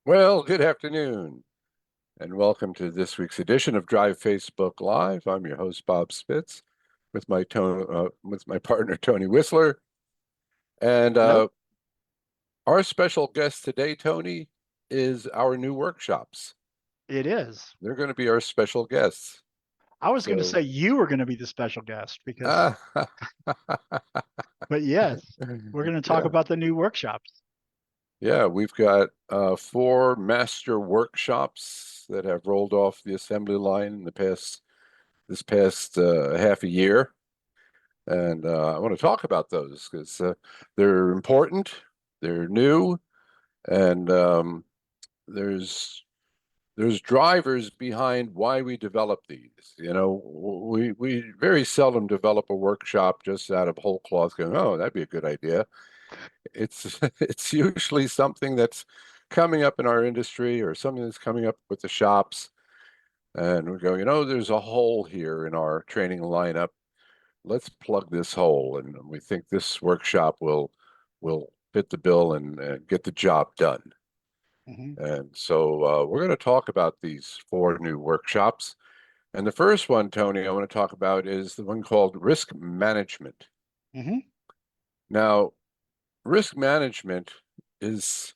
Well, good afternoon, and welcome to this week's edition of Drive Facebook Live. I'm your host, Bob Spitz, with my partner Tony Whistler, and Hello? our special guest today, Tony, is our new workshops. It is. They're going to be our special guests. I was going to So, say you were going to be the special guest because, uh, but yes, we're going to talk yeah, about the new workshops. yeah, we've got four master workshops that have rolled off the assembly line in this past half a year. And I want to talk about those because they're important, they're new, and there's drivers behind why we develop these. We very seldom develop a workshop just out of whole cloth going, oh, that'd be a good idea. It's it's usually something that's coming up in our industry or something that's coming up with the shops. And we go, there's a hole here in our training lineup. Let's plug this hole, and we think this workshop will fit the bill and get the job done. Hmm. And so we're going to talk about these four new workshops. And the first one, Tony, I want to talk about is the one called risk management. Hmm. Now, risk management is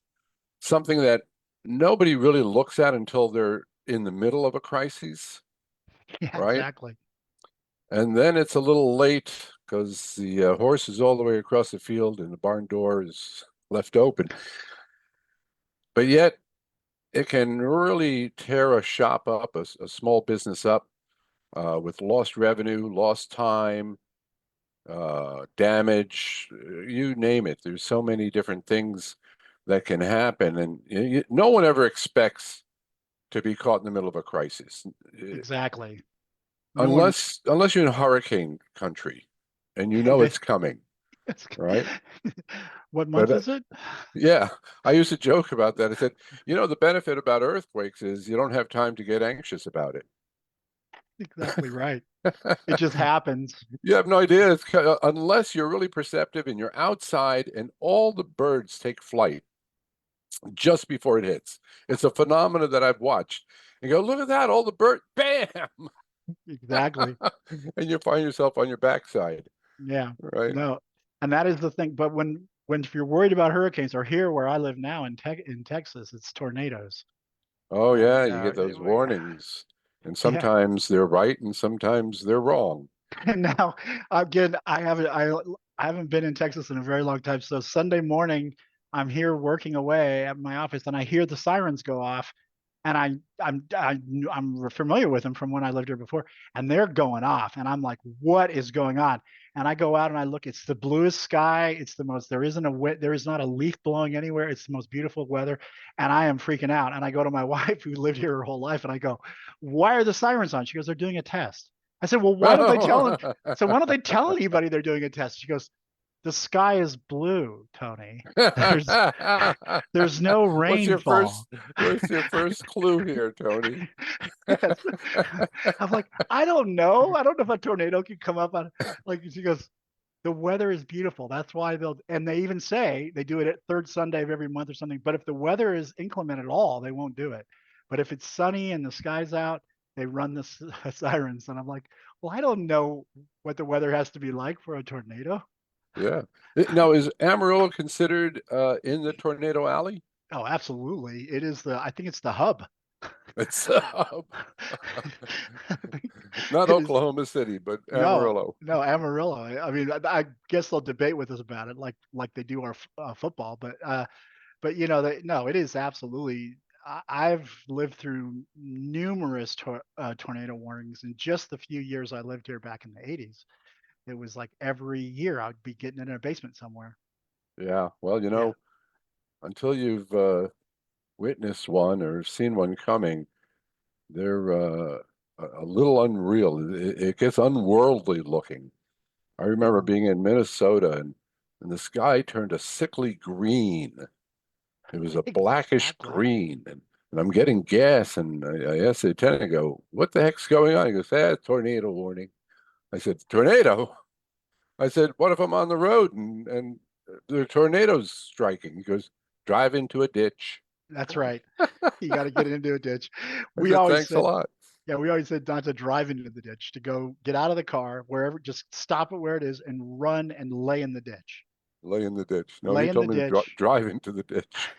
something that nobody really looks at until they're in the middle of a crisis, Yeah, right? exactly. And then it's a little late because the horse is all the way across the field and the barn door is left open. But yet, it can really tear a shop up, a small business up, with lost revenue, lost time, damage, you name it. There's so many different things that can happen, and no one ever expects to be caught in the middle of a crisis, Exactly. No one is. unless you're in hurricane country and you know They, it's coming, it's, right? what month But is it? yeah, I used to joke about that. I said, the benefit about earthquakes is you don't have time to get anxious about it. Exactly right. It just happens. You have no idea unless you're really perceptive and you're outside and all the birds take flight just before it hits. It's a phenomenon that I've watched. You go, look at that, all the birds, bam, Exactly. and you find yourself on your backside, Yeah. right? No. And that is the thing. But when if you're worried about hurricanes, or here where I live now in Texas, it's tornadoes. Oh yeah, And you get those warnings, and yeah. sometimes they're right and sometimes they're wrong. And now again, I haven't been in Texas in a very long time. So Sunday morning, I'm here working away at my office, and I hear the sirens go off, and I'm familiar with them from when I lived here before, and they're going off, and I'm like, what is going on? And I go out and I look. It's the bluest sky. It's the most. There is not a leaf blowing anywhere. It's the most beautiful weather, and I am freaking out. And I go to my wife, who lived here her whole life, and I go, why are the sirens on? She goes, they're doing a test. I said, well, why don't they tell? So why don't they tell anybody they're doing a test? She goes, the sky is blue, Tony. There's there's no What's your rainfall. first what's your first clue here, Tony? Yes. I'm like, I don't know. I don't know if a tornado can come up on, like, she goes, the weather is beautiful. That's why and they even say they do it at third Sunday of every month or something. But if the weather is inclement at all, they won't do it. But if it's sunny and the sky's out, they run the sirens. And I'm like, well, I don't know what the weather has to be like for a tornado. Yeah. Now, is Amarillo considered in the tornado alley? Oh, absolutely. I think it's the hub. It's I think not it is. Oklahoma City, but No, Amarillo. no, Amarillo. I mean, I guess they'll debate with us about it, like they do our football. But no, it is absolutely. I've lived through numerous tornado warnings in just the few years I lived here back in the '80s. It was like every year I'd be getting in a basement somewhere. Yeah. Well, Yeah. until you've witnessed one or seen one coming, they're a little unreal. It gets unworldly looking. I remember Mhm. being in Minnesota and the sky turned a sickly green. It was a blackish Exactly. green, and I'm getting gas. And I asked the attendant, I go, "What the heck's going on?" He goes, tornado warning." I said, "Tornado?" I said, "What if I'm on the road and there are tornadoes striking?" He goes, "Drive into a ditch." That's right. You got to get into a ditch. I We said, always thanks a said, lot. yeah, we always said not to drive into the ditch, to go get out of the car, wherever, just stop it where it is and run and lay in the ditch. Lay in the ditch. No, Lay he in the told me to ditch. drive into the ditch.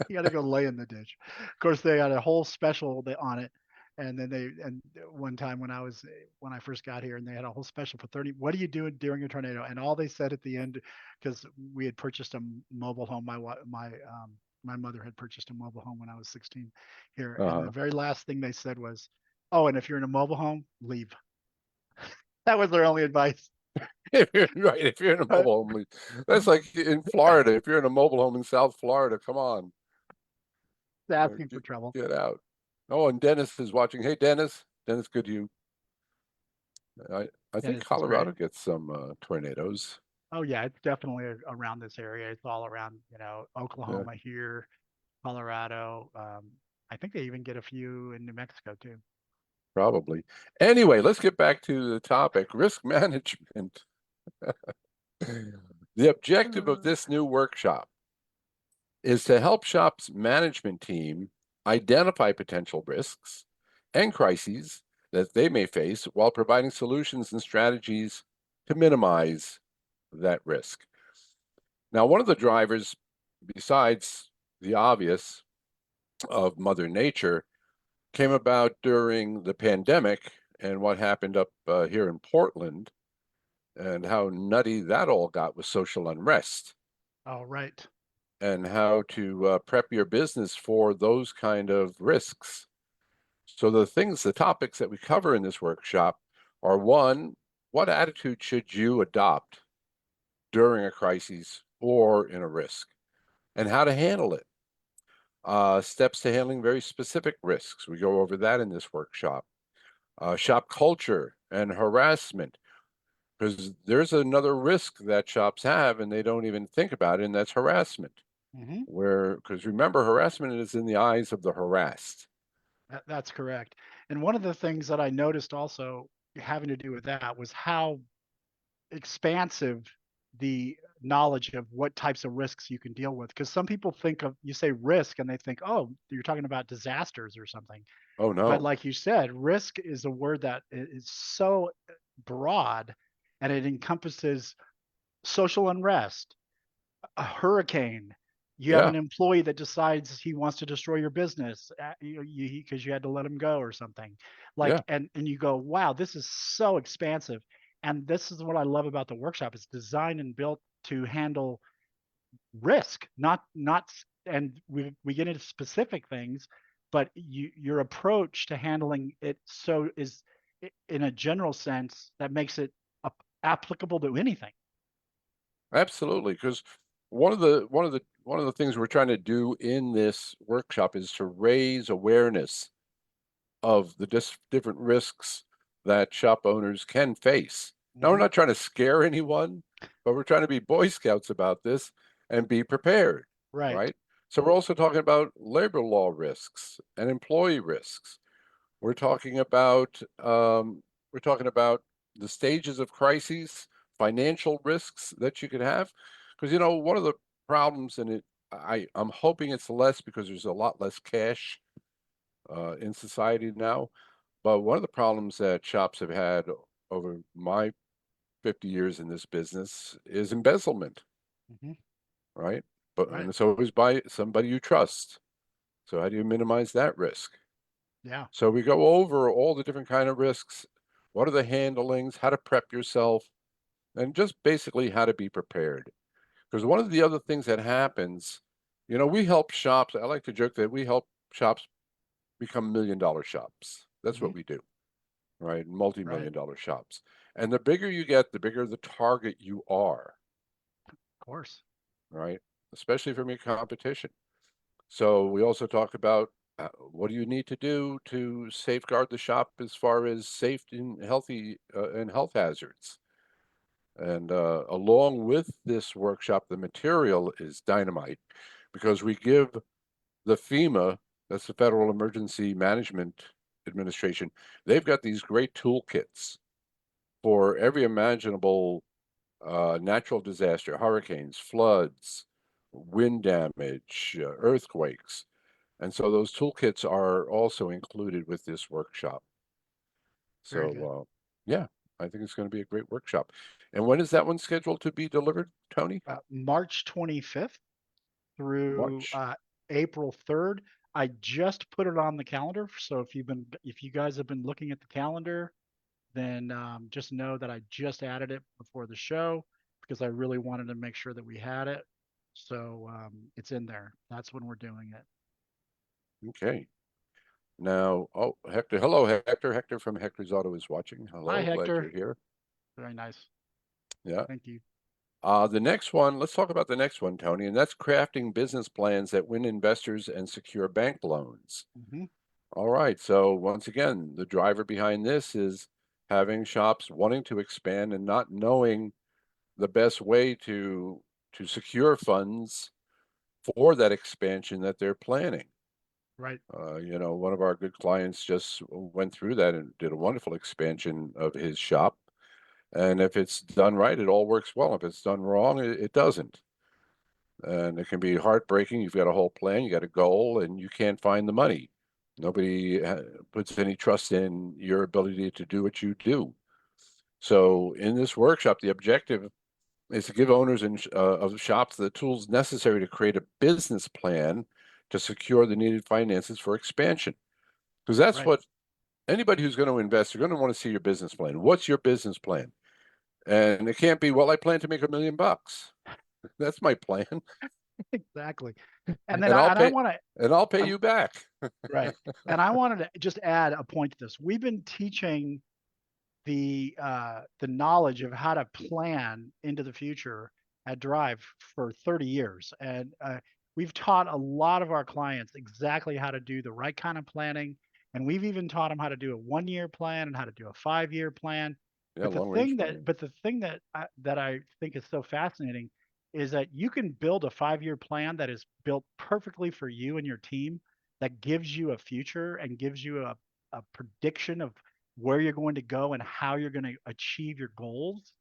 You got to go lay in the ditch. Of course, they had a whole special on it, and then one time when I first got here, and they had a whole special for 30. What do you do during a tornado? And all they said at the end, because we had purchased a mobile home, my mother had purchased a mobile home when I was 16 here, and the Uh-huh. very last thing they said was, "Oh, and if you're in a mobile home, leave." That was their only advice. Right, if you're in a Uh, mobile home, that's like in Florida. If you're in a mobile home in South Florida, come on, asking for get, trouble. get out. Oh, and Dennis is watching. Hey, Dennis. Dennis, good you. I think Dennis is great. Colorado gets some tornadoes. Oh yeah, it's definitely around this area. It's all around, Yeah, Oklahoma here, Colorado. I think they even get a few in New Mexico too. probably. Anyway, let's get back to the topic, risk management. The objective of Uh, this new workshop is to help shop's management team identify potential risks and crises that they may face while providing solutions and strategies to minimize that risk. Now, one of the drivers, besides the obvious of Mother Nature, came about during the pandemic and what happened up here in Portland and how nutty that all got with social unrest oh right. and how to prep your business for those kind of risks. So the topics that we cover in this workshop are one, what attitude should you adopt during a crisis or in a risk, and how to handle it. Steps to handling very specific risks. We go over that in this workshop. Shop culture and harassment, because there's another risk that shops have and they don't even think about it, and that's harassment. Hmm. Because remember, harassment is in the eyes of the harassed. That's correct. And one of the things that I noticed also having to do with that was how expansive the knowledge of what types of risks you can deal with. Because some people think of, you say risk and they think, oh, you're talking about disasters or something. Oh But no, like you said, risk is a word that is so broad, and it encompasses social unrest, a hurricane. You have yeah, an employee that decides he wants to destroy your business because you had to let him go or something. yeah, Like, and you go, wow, this is so expansive. And this is what I love about the workshop. It's designed and built to handle risk, not and we get into specific things, but your approach to handling it so is in a general sense that makes it applicable to anything. absolutely. Because one of the things we're trying to do in this workshop is to raise awareness of the different risks that shop owners can face. Now, we're Hmm. not trying to scare anyone, but we're trying to be Boy Scouts about this and be prepared, Right. right? So we're also talking about labor law risks and employee risks. We're talking about the stages of crises, financial risks that you could have, because one of the problems, and I'm hoping it's less because there's a lot less cash in society now. But one of the problems that shops have had over my 50 years in this business is embezzlement, Hmm. right? But Right. and so it was by somebody you trust. So how do you minimize that risk? Yeah. So we go over all the different kind of risks. What are the handlings? How to prep yourself, and just basically how to be prepared. Because one of the other things that happens, we help shops. I like to joke that we help shops become $1 million shops. That's Hmm. what we do, right? Right. Multi-million dollar shops. And the bigger you get, the bigger the target you are, Of course. right? Especially from your competition. So we also talk about what do you need to do to safeguard the shop as far as safety and healthy and health hazards. And along with this workshop, the material is dynamite because we give the FEMA, that's the Federal Emergency Management Administration, they've got these great toolkits for every imaginable natural disaster, hurricanes, floods, wind damage, earthquakes. And so those toolkits are also included with this workshop. Very good. So, yeah, I think it's going to be a great workshop. And when is that one scheduled to be delivered, Tony? March 25th through March. April 3rd. I just put it on the calendar. So if you guys have been looking at the calendar, then just know that I just added it before the show because I really wanted to make sure that we had it. So it's in there. That's when we're doing it. Okay. Now, oh, Hector. Hello, Hector. Hector from Hector's Auto is watching. Hi, Hello, glad Hector. you're here. Very nice. Yeah. Thank you. The next one, let's talk about the next one, Tony, and that's crafting business plans that win investors and secure bank loans. Hmm. All right. So once again, the driver behind this is having shops wanting to expand and not knowing the best way to secure funds for that expansion that they're planning. Right. One of our good clients just went through that and did a wonderful expansion of his shop. And if it's done right, it all works well. If it's done wrong, it doesn't. And it can be heartbreaking. You've got a whole plan, you got a goal, and you can't find the money. Nobody puts any trust in your ability to do what you do. So, in this workshop, the objective is to give owners of shops the tools necessary to create a business plan to secure the needed finances for expansion. Because that's Right. what anybody who's going to invest, they're going to want to see your business plan. What's your business plan? And it can't be, well, I plan to make $1 million. That's my plan, Exactly. And then and I want to, I'll pay I'm you back. right. And I wanted to just add a point to this. We've been teaching the knowledge of how to plan into the future at Drive for 30 years, and we've taught a lot of our clients exactly how to do the right kind of planning, and we've even taught them how to do a 1 year plan and how to do a 5 year plan. Yeah, long range planning. But the thing that I think is so fascinating is that you can build a 5 year plan that is built perfectly for you and your team that gives you a future and gives you a prediction of where you're going to go and how you're going to achieve your goals,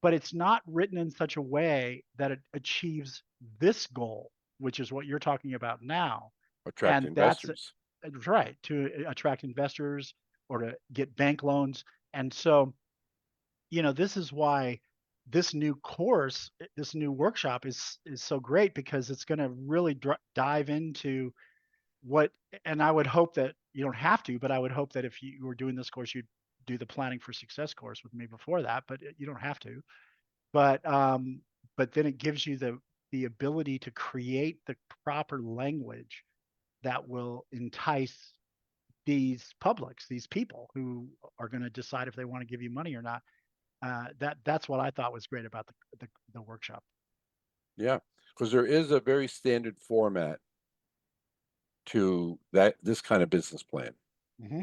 but it's not written in such a way that it achieves this goal, which is what you're talking about now. Attract And that's investors. right, to attract investors or to get bank loans. And so, this is why this new course, this new workshop is so great because it's going to really dive into what, and I would hope that you don't have to, but I would hope that if you were doing this course, you'd do the planning for success course with me before that, but you don't have to. But then it gives you the ability to create the proper language that will entice these publics, these people who are going to decide if they want to give you money or not. That's what I thought was great about the workshop. Yeah, because there is a very standard format to this kind of business plan. Hmm.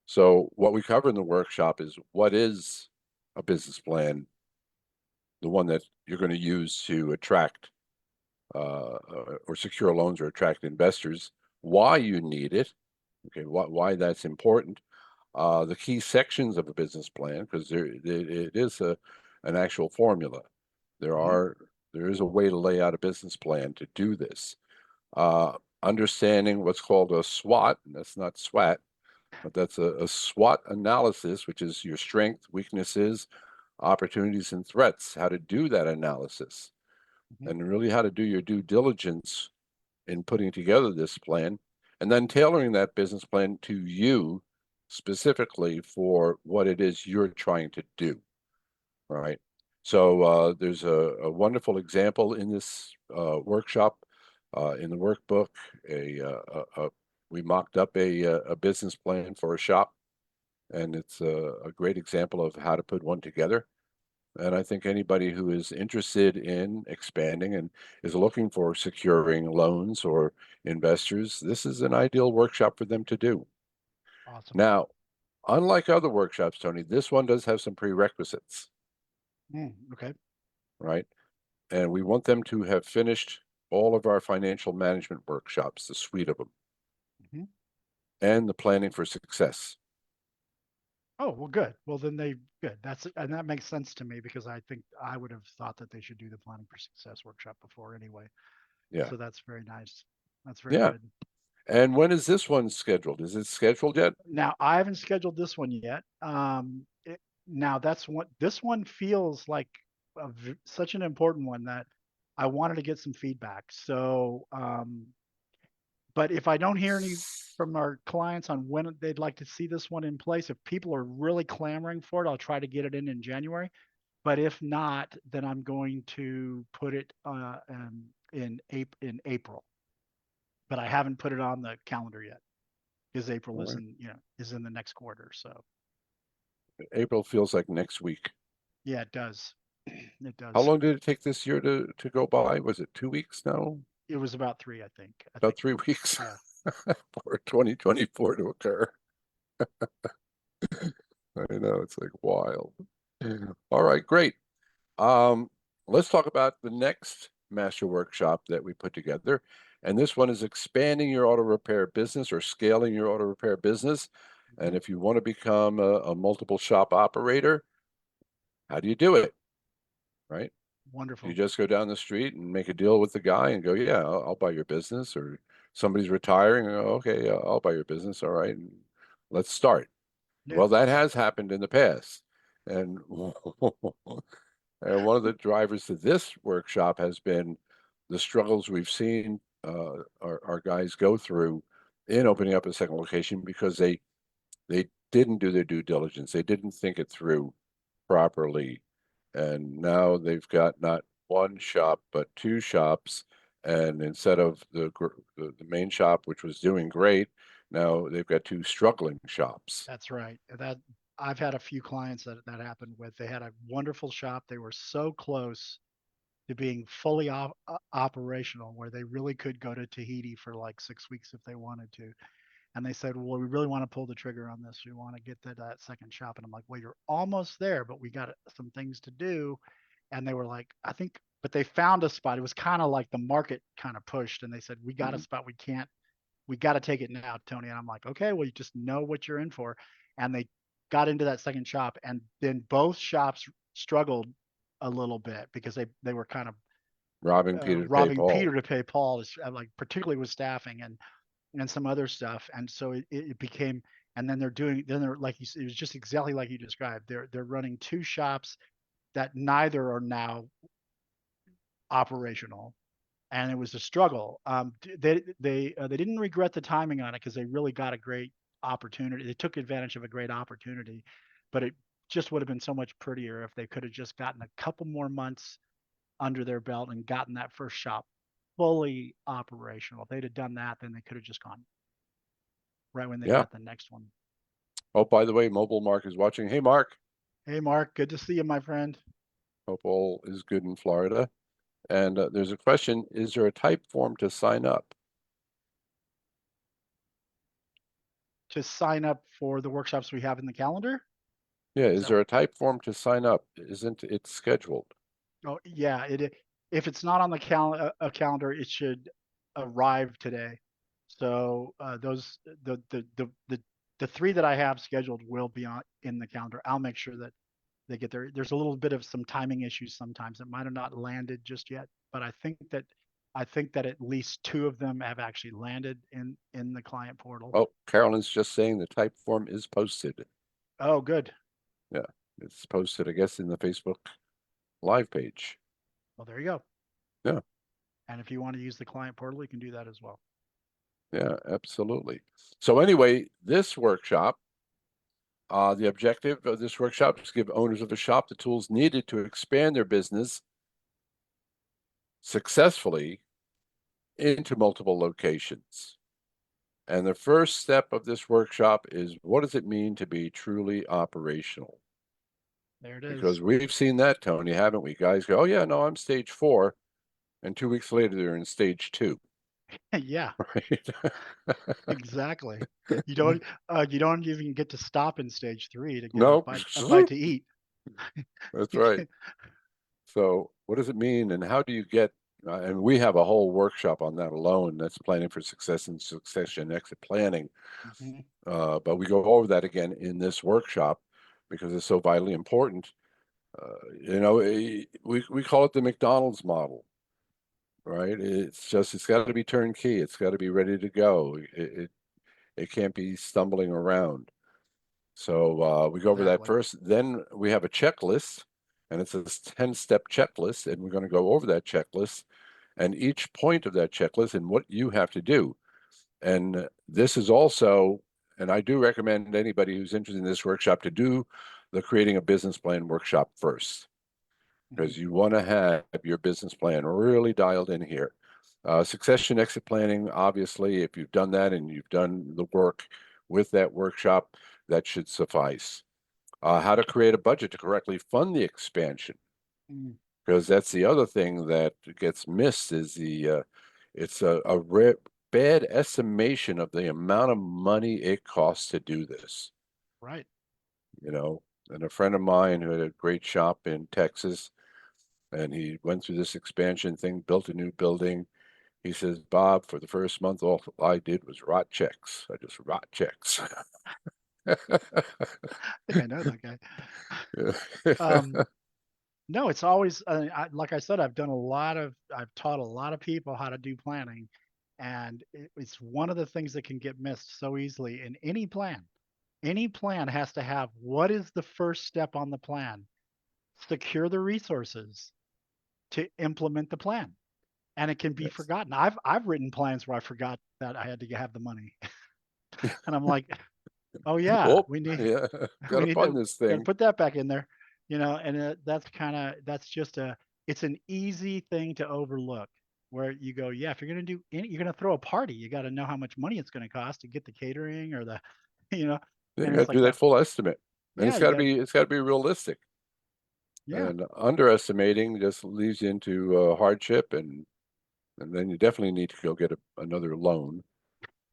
So what we cover in the workshop is what is a business plan, the one that you're going to use to attract or secure loans or attract investors, why you need it, okay, why that's important, the key sections of a business plan, because it is an actual formula. There Hmm. are there is a way to lay out a business plan to do this. Uh, Understanding what's called a SWOT, and that's not SWAT, but that's a SWOT analysis, which is your strength, weaknesses, opportunities, and threats, how to do that analysis, Hmm. and really how to do your due diligence in putting together this plan, and then tailoring that business plan to you specifically for what it is you're trying to do, right? So there's a wonderful example in this workshop, in the workbook. We mocked up a business plan for a shop, and it's a great example of how to put one together. And I think anybody who is interested in expanding and is looking for securing loans or investors, this is an ideal workshop for them to do. Awesome. Now, unlike other workshops, Tony, this one does have some prerequisites, Okay. right? And we want them to have finished all of our financial management workshops, the suite of them, Hmm. and the planning for success. Oh, well, good. Well, then they good. And that makes sense to me because I think I would have thought that they should do the planning for success workshop before anyway. Yeah. So that's very nice. That's very Yeah. good. And when is this one scheduled? Is it scheduled yet? Now, I haven't scheduled this one yet. Now that's what this one feels like such an important one that I wanted to get some feedback. So, but if I don't hear any from our clients on when they'd like to see this one in place, if people are really clamoring for it, I'll try to get it in January. But if not, then I'm going to put it in April. But I haven't put it on the calendar yet because April All is right. in the next quarter. So April feels like next week. yeah, it does. It How does. long did it take this year to go by? Was it 2 weeks now? It was about three, I think. I About think. 3 weeks Yeah. for 2024 to occur. I know it's like wild. All right, great. Um, let's talk about the next master workshop that we put together. And this one is expanding your auto repair business or scaling your auto repair business. And Mhm. if you want to become a multiple shop operator, how do you do it? Right? You Wonderful. just go down the street and make a deal with the guy and go, yeah, I'll buy your business. Or somebody's retiring, and go, okay, I'll buy your business. All right, and let's start. Yeah. Well, that has happened in the past. And and one of the drivers to this workshop has been the struggles we've seen our guys go through in opening up a second location because they didn't do their due diligence. They didn't think it through properly. And now they've got not one shop, but two shops. And instead of the main shop, which was doing great, now they've got two struggling shops. That's right. That I've had a few clients that happened with. They had a wonderful shop. They were so close to being fully operational where they really could go to Tahiti for like 6 weeks if they wanted to. And they said, well, we really want to pull the trigger on this. We want to get that second shop. And I'm like, well, you're almost there, but we got some things to do. And they were like, I think, but they found a spot. It was kind of like the market kind of pushed. And they said, we got a Mhm. spot. We got to take it now, Tony. And I'm like, okay, well, you just know what you're in for. And they got into that second shop. And then both shops struggled a little bit because they were kind of Robbing Peter to pay robbing Paul. Peter to pay Paul, like particularly with staffing and some other stuff. And so it became, and then they're like you said, it was just exactly like you described. They're running two shops that neither are now operational, and it was a struggle. They didn't regret the timing on it because they really got a great opportunity. They took advantage of a great opportunity, but it just would have been so much prettier if they could have just gotten a couple more months under their belt and gotten that first shop fully operational. If they'd have done that, then they could have just gone right when they Yeah. got the next one. Oh, by the way, Mobile Mark is watching. Hey, Mark. Hey, Mark, good to see you, my friend. Hope all is good in Florida. And there's a question, is there a type form to sign up? To sign up for the workshops we have in the calendar. Yeah, Is is that there a type form to sign up? Isn't it scheduled? Oh, yeah, if it's not on the calendar, it should arrive today. So those the three that I have scheduled will be on in the calendar. I'll make sure that they get there. There's a little bit of some timing issues sometimes. It might have not landed just yet, but I think that at least two of them have actually landed in the client portal. Oh, Carolyn's just saying the type form is posted. Oh, good. Yeah, it's posted, I guess, in the Facebook Live page. Well, there you go. Yeah, And if you want to use the client portal, you can do that as well. yeah, absolutely. So anyway, this workshop, the objective of this workshop is to give owners of a shop the tools needed to expand their business successfully into multiple locations. And the first step of this workshop is what does it mean to be truly operational? There it is. Because we've seen that, Tony, haven't we? Guys go, oh, yeah, no, I'm stage 4. And 2 weeks later, they're in stage 2, Yeah. right? Exactly. You don't even get to stop in stage three to get No, a bite to eat. that's right. So, what does it mean, and how do you get? And we have a whole workshop on that alone. That's planning for success and succession exit planning. Mhm. But we go over that again in this workshop. because it's so vitally important. We call it the McDonald's model, right? It's got to be turnkey. It's got to be ready to go. It can't be stumbling around. So we go over that Exactly. first. Then we have a checklist, and it's a 10-step checklist, and we're going to go over that checklist and each point of that checklist and what you have to do. And this is also, and I do recommend anybody who's interested in this workshop to do the creating a business plan workshop first, Mhm. because you want to have your business plan really dialed in here. Succession exit planning, obviously, if you've done that and you've done the work with that workshop, that should suffice. How to create a budget to correctly fund the expansion, Mm. because that's the other thing that gets missed is it's a bad estimation of the amount of money it costs to do this, Right. you know. And a friend of mine who had a great shop in Texas, and he went through this expansion thing, built a new building. He says, Bob, for the first month, all I did was write checks. I just wrote checks. I think I know that guy. Yeah. Um, no, it's always like I said, I've taught a lot of people how to do planning, and it's one of the things that can get missed so easily in any plan. Any plan has to have what is the first step on the plan? Secure the resources to implement the plan, and it can be Yes. forgotten. I've written plans where I forgot that I had to have the money, and I'm like, oh yeah, Oh, yeah. Got we to need fund to this got to thing. put that back in there, and that's just it's an easy thing to overlook where you go, yeah, if you're going to you're going to throw a party, you got to know how much money it's going to cost to get the catering or the, you know, You and got it's to do like that that. full estimate, and Yeah, you got, it's got to be realistic. yeah, And underestimating just leads you into hardship, and then you definitely need to go get another loan,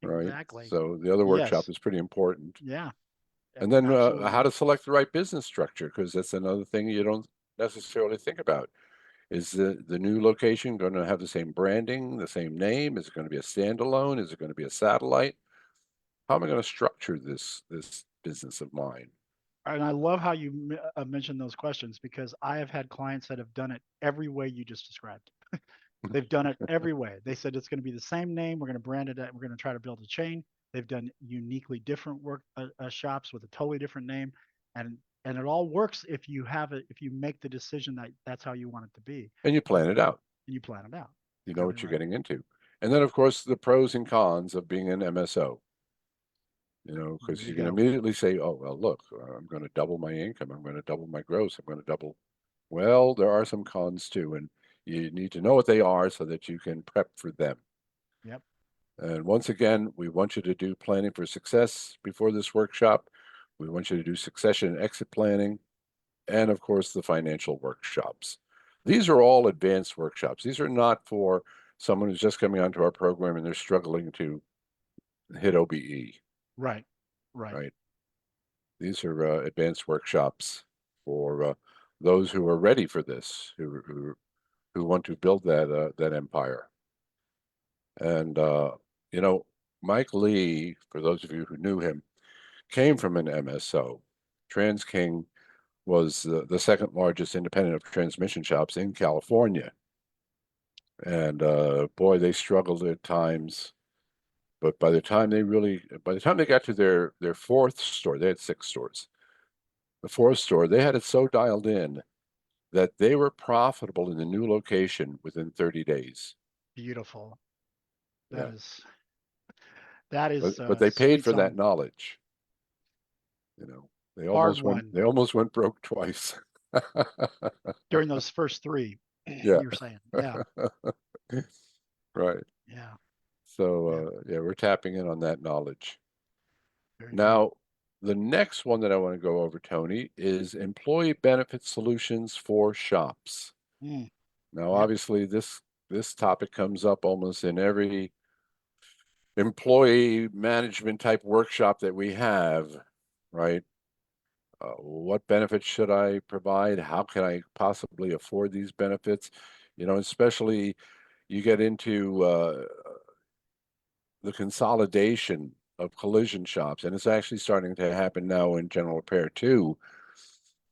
right? exactly. So the other workshop Yes. is pretty important. Yeah, And then how absolutely. to select the right business structure, because that's another thing you don't necessarily think about. Is the new location going to have the same branding, the same name? Is it going to be a standalone? Is it going to be a satellite? How am I going to structure this business of mine? And I love how you mentioned those questions because I have had clients that have done it every way you just described. They've done it every way. They said it's going to be the same name. We're going to brand it. We're going to try to build a chain. They've done uniquely different work shops with a totally different name, and it all works if you have it. If you make the decision that that's how you want it to be, And you and plan it out. you plan it out. You know Exactly what you're right. getting into. And then, of course, the pros and cons of being an MSO, There because you you can go. immediately say, oh, well, look, I'm going to double my income. I'm going to double my gross. I'm going to double. Well, there are some cons too, and you need to know what they are so that you can prep for them. Yep. And once again, we want you to do planning for success before this workshop. We want you to do succession and exit planning, and of course, the financial workshops. These are all advanced workshops. These are not for someone who's just coming onto our program and they're struggling to hit OBE, Right. Right. right? These are advanced workshops for those who are ready for this, who want to build that empire. And Mike Lee, for those of you who knew him, came from an MSO. TransKing was the second largest independent of transmission shops in California. And boy, they struggled at times. But by the time they got to their fourth store, they had six stores. The fourth store, they had it so dialed in that they were profitable in the new location within 30 days. Beautiful. That Yeah. is that is But they paid sweet for that song. knowledge. You know, Hard one they almost went broke twice. during those first three. Yeah. You're saying, yeah, Right. yeah, So yeah. yeah, we're tapping in on that knowledge. Very good. Now, the next one that I want to go over, Tony, is employee benefit solutions for shops. Mm, Now, yep. obviously, this topic comes up almost in every employee management type workshop that we have, right? What benefits should I provide? How can I possibly afford these benefits? Especially you get into the consolidation of collision shops, and it's actually starting to happen now in general repair too,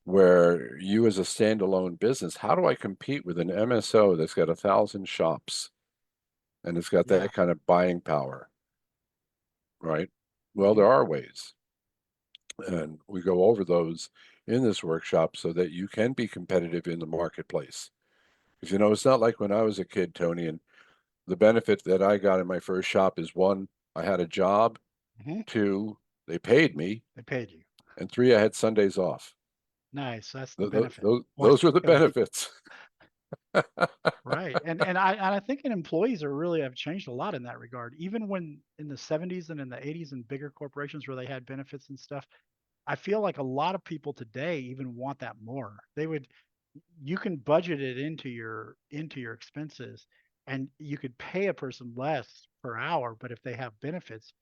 where you as a standalone business, how do I compete with an MSO that's got 1,000 shops and it's got Yeah. that kind of buying power, right? Well, Hmm. there are ways, and we go over those in this workshop so that you can be competitive in the marketplace. Because it's not like when I was a kid, Tony, and the benefit that I got in my first shop is one, I had a job, Hmm. two, they paid me, They paid you. and three, I had Sundays off. Nice. That's the Th th benefit. those Why those were the can't we? benefits. Right. And I think employees are really have changed a lot in that regard. Even when in the 70s and in the 80s in bigger corporations where they had benefits and stuff, I feel like a lot of people today even want that more. They would you can budget it into your expenses and you could pay a person less per hour, but if they have benefits,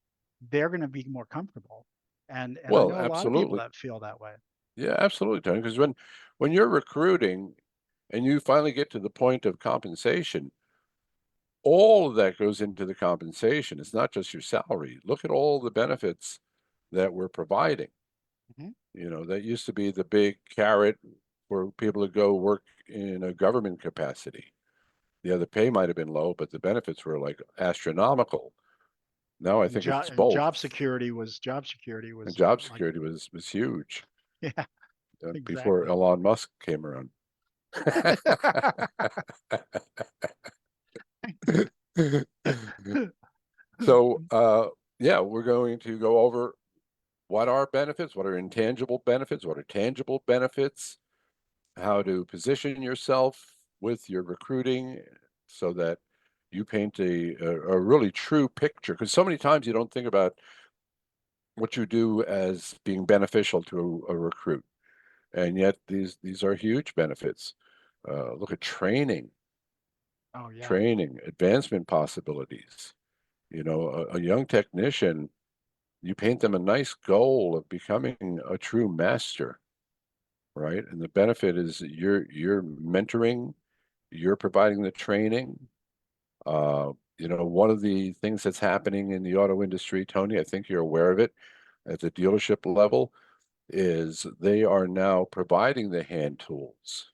they're going to be more comfortable. And I Well, know a lot of people absolutely. that feel that way. Yeah, absolutely, Tony. Because when you're recruiting and you finally get to the point of compensation, all of that goes into the compensation. It's not just your salary. Look at all the benefits that we're providing. Mhm. That used to be the big carrot for people to go work in a government capacity. Yeah, the pay might have been low, but the benefits were like astronomical. Now I And think job it's and both. job security was And job like security was huge yeah, before exactly. Elon Musk came around. So, yeah, we're going to go over what are benefits, what are intangible benefits, what are tangible benefits, how to position yourself with your recruiting so that you paint a really true picture. Because so many times you don't think about what you do as being beneficial to a recruit, and yet these are huge benefits. Look at Oh yeah. training, advancement possibilities. A young technician, you paint them a nice goal of becoming a true master, right? And the benefit is that you're mentoring, you're providing the training. One of the things that's happening in the auto industry, Tony, I think you're aware of it at the dealership level, is they are now providing the hand tools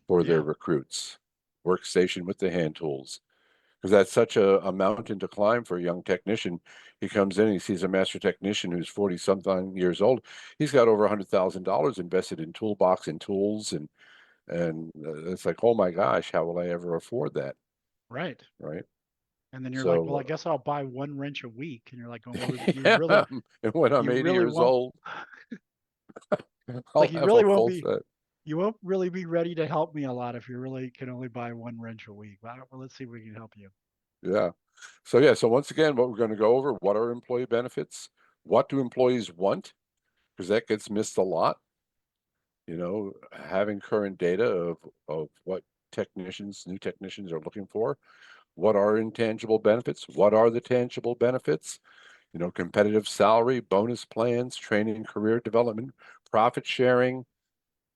for their Yeah. recruits, workstation with the hand tools. Because that's such a mountain to climb for a young technician. He comes in, he sees a master technician who's 40 something years old. He's got over $100,000 invested in toolbox and tools, and it's like, oh my gosh, how will I ever afford that? Right. Right. And then you're like, well, I So, guess I'll buy one wrench a week. And you're like, going, well, yeah, and when I'm you 80 really years won't, old, like, I'll have a full set. you won't really be ready to help me a lot if you really can only buy one wrench a week. Well, let's see if we can help you. Yeah. So once again, what we're going to go over, what are employee benefits? What do employees want? Because that gets missed a lot. Having current data of what new technicians are looking for. What are intangible benefits? What are the tangible benefits? Competitive salary, bonus plans, training, career development, profit sharing,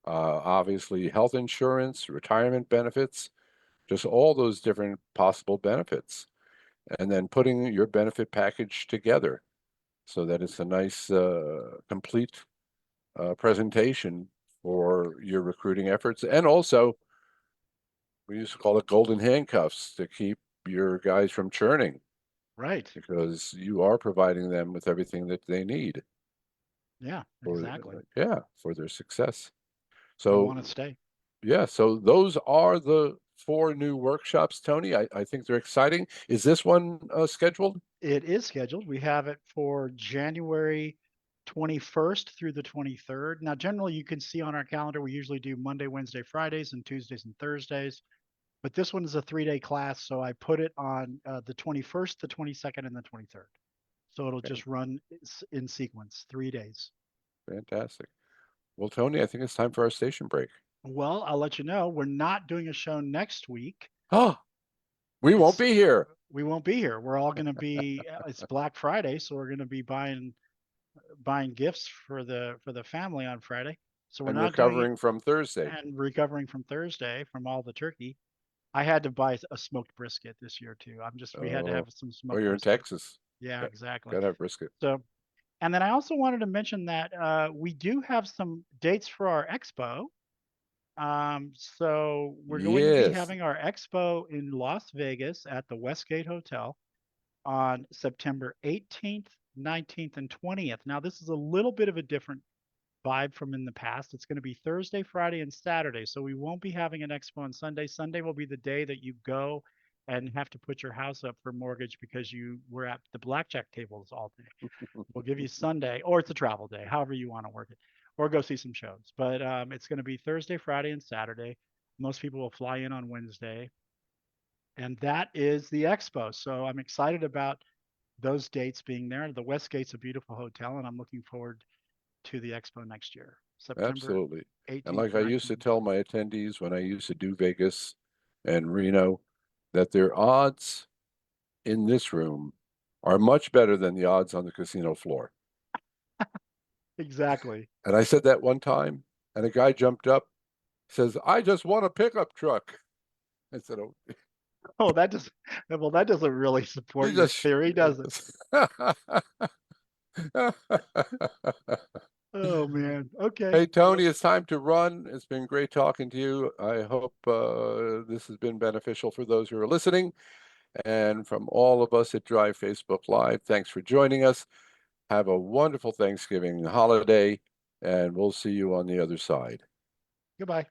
obviously health insurance, retirement benefits, just all those different possible benefits. And then putting your benefit package together so that it's a nice, complete presentation for your recruiting efforts. And also, we used to call it golden handcuffs to keep your guys from churning Right. because you are providing them with everything that they need Yeah, for, exactly. yeah, for their success. They'll want to So, stay. yeah, so those are the four new workshops, Tony. I think they're exciting. Is this one scheduled? It is scheduled. We have it for January 21st through the 23rd. Now, generally, you can see on our calendar, we usually do Monday, Wednesday, Fridays, and Tuesdays and Thursdays. But this one is a 3-day class, so I put it on the 21st, the 22nd, and the 23rd. So it'll Okay, just run in sequence, 3 days. fantastic. Well, Tony, I think it's time for our station break. Well, I'll let you know, we're not doing a show next week. Oh, we won't It's be here. we won't be here. We're all going to be. It's Black Friday, so we're going to be buying gifts for the family on Friday. So we're And not doing it recovering from Thursday. and recovering from Thursday from all the turkey. I had to buy a smoked brisket this year too. We had to have Oh, some oh, smoked you're in brisket. Texas. Yeah, Got, exactly. gotta have brisket. So And then I also wanted to mention that we do have some dates for our expo. So we're going to be Yes, having our expo in Las Vegas at the Westgate Hotel on September 18th, 19th, and 20th. Now, this is a little bit of a different vibe from in the past. It's going to be Thursday, Friday, and Saturday. So we won't be having an expo on Sunday. Sunday will be the day that you go and have to put your house up for mortgage because you were at the blackjack tables all day. We'll give you Sunday, or it's a travel day, however you want to work it, or go see some shows. But it's going to be Thursday, Friday, and Saturday. Most people will fly in on Wednesday, and that is the expo. So I'm excited about those dates being there. The Westgate's a beautiful hotel, and I'm looking forward to the expo next year, September absolutely. And 18th, like I used 19th, to and tell 20th. my attendees when I used to do Vegas and Reno, that their odds in this room are much better than the odds on the casino floor. Exactly. And I said that one time, and a guy jumped up, says, "I just want a pickup truck." I said, "Oh, Oh, that does well, that doesn't really support you your just." theory, does it? Oh man. Okay. Hey, Well, Tony, it's time to run. It's been great talking to you. I hope this has been beneficial for those who are listening. And from all of us at Drive Facebook Live, thanks for joining us. Have a wonderful Thanksgiving holiday, and we'll see you on the other side. goodbye.